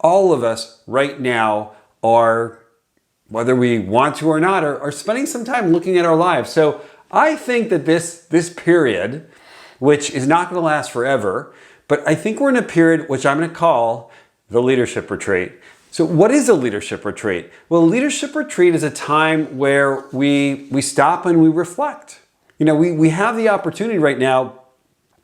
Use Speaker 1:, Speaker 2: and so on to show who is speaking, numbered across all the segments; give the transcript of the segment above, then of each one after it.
Speaker 1: all of us right now are, whether we want to or not, are spending some time looking at our lives. So I think that this period, which is not going to last forever, but I think we're in a period which I'm going to call the leadership retreat. So what is a leadership retreat? Well, a leadership retreat is a time where we stop and we reflect. You know, we have the opportunity right now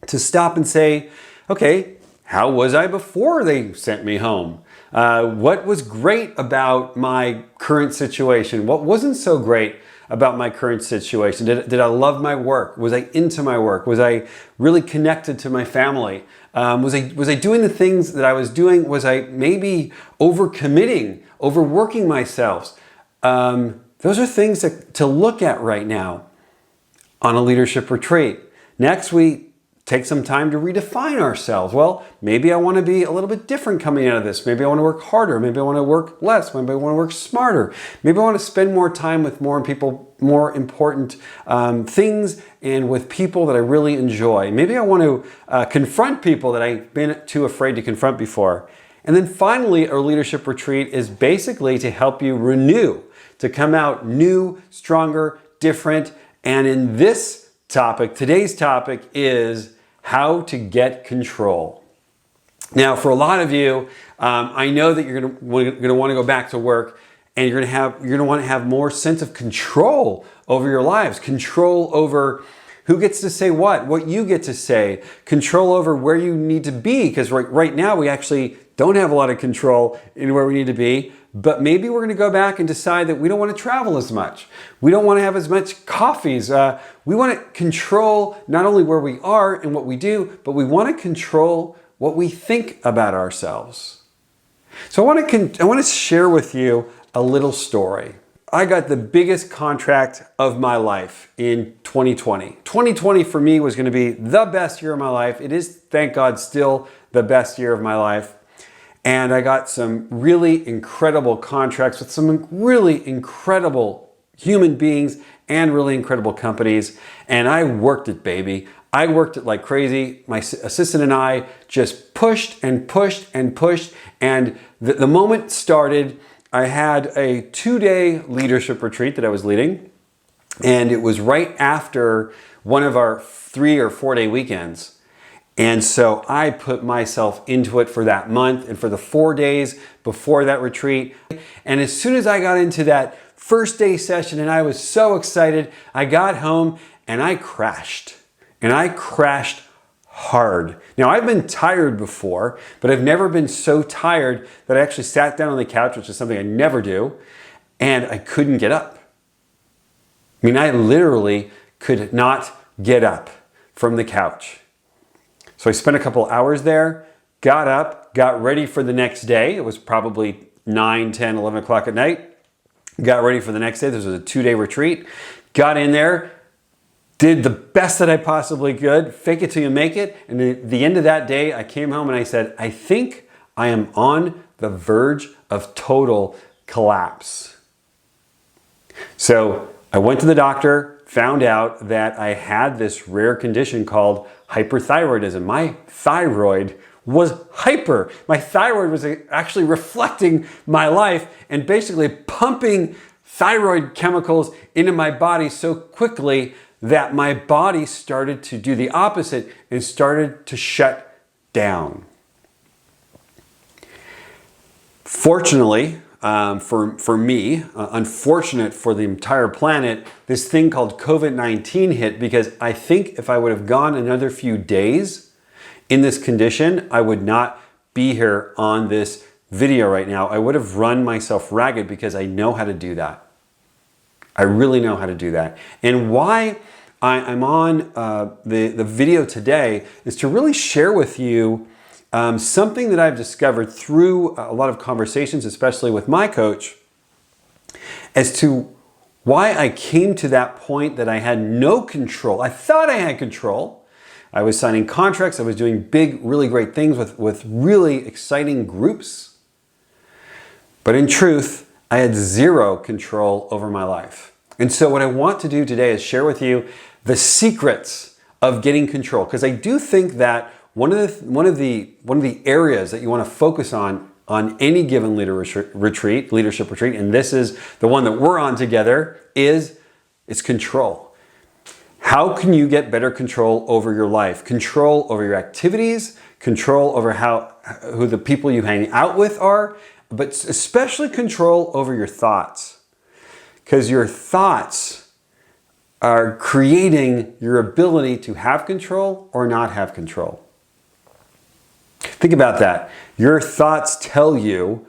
Speaker 1: to stop and say, okay, how was I before they sent me home? What was great about my current situation? What wasn't so great about my current situation? Did I love my work? Was I into my work? Was I really connected to my family? Was I doing the things that I was doing? Was I maybe overcommitting, overworking myself? Those are things to look at right now on a leadership retreat. Next, we take some time to redefine ourselves. Well, maybe I want to be a little bit different coming out of this. Maybe I want to work harder. Maybe I want to work less. Maybe I want to work smarter. Maybe I want to spend more time with more important things and with people that I really enjoy. Maybe I want to confront people that I've been too afraid to confront before. And then finally, our leadership retreat is basically to help you renew, to come out new, stronger, different. And in this topic, today's topic is how to get control. Now, for a lot of you, I know that you're going to want to go back to work, and you're going to want to have more sense of control over your lives, control over who gets to say what you get to say, control over where you need to be, because right now we actually don't have a lot of control in where we need to be. But maybe we're going to go back and decide that we don't want to travel as much. We don't want to have as much coffees. We want to control not only where we are and what we do, but we want to control what we think about ourselves. So I want to share with you a little story. I got the biggest contract of my life in 2020. 2020 for me was going to be the best year of my life. It is, thank God, still the best year of my life. And I got some really incredible contracts with some really incredible human beings and really incredible companies. And I worked it, baby. I worked it like crazy. My assistant and I just pushed and pushed and pushed. And the moment started, I had a 2-day leadership retreat that I was leading. And it was right after one of our 3 or 4 day weekends. And so I put myself into it for that month and for the 4 days before that retreat. And as soon as I got into that first day session and I was so excited, I got home and I crashed. And I crashed hard. Now, I've been tired before, but I've never been so tired that I actually sat down on the couch, which is something I never do, and I couldn't get up. I mean, I literally could not get up from the couch. So I spent a couple hours there, got up, got ready for the next day. It was probably 9, 10, 11 o'clock at night. Got ready for the next day. This was a 2-day retreat. Got in there, did the best that I possibly could, fake it till you make it. And at the end of that day, I came home and I said, I think I am on the verge of total collapse. So I went to the doctor, found out that I had this rare condition called hyperthyroidism. My thyroid was hyper. My thyroid was actually reflecting my life and basically pumping thyroid chemicals into my body so quickly that my body started to do the opposite and started to shut down. Fortunately, for me, unfortunate for the entire planet, this thing called COVID-19 hit, because I think if I would have gone another few days in this condition, I would not be here on this video right now. I would have run myself ragged because I know how to do that. I really know how to do that. And why I'm on the video today is to really share with you something that I've discovered through a lot of conversations, especially with my coach, as to why I came to that point that I had no control. I thought I had control. I was signing contracts. I was doing big, really great things with really exciting groups. But in truth, I had zero control over my life. And so what I want to do today is share with you the secrets of getting control. Because I do think that one of the areas that you want to focus on on any given leadership retreat, and this is the one that we're on together, is control. How can you get better control over your life? Control over your activities, control over who the people you hang out with are, but especially control over your thoughts. Because your thoughts are creating your ability to have control or not have control. Think about that. Your thoughts tell you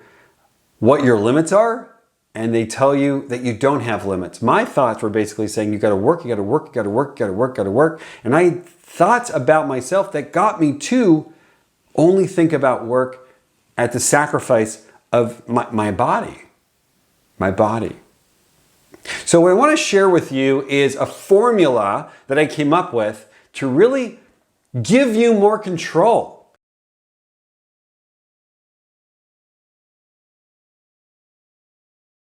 Speaker 1: what your limits are, and they tell you that you don't have limits. My thoughts were basically saying, you gotta work, you gotta work, you gotta work, you gotta work, you gotta work. And I had thoughts about myself that got me to only think about work at the sacrifice of my body. My body. So what I want to share with you is a formula that I came up with to really give you more control.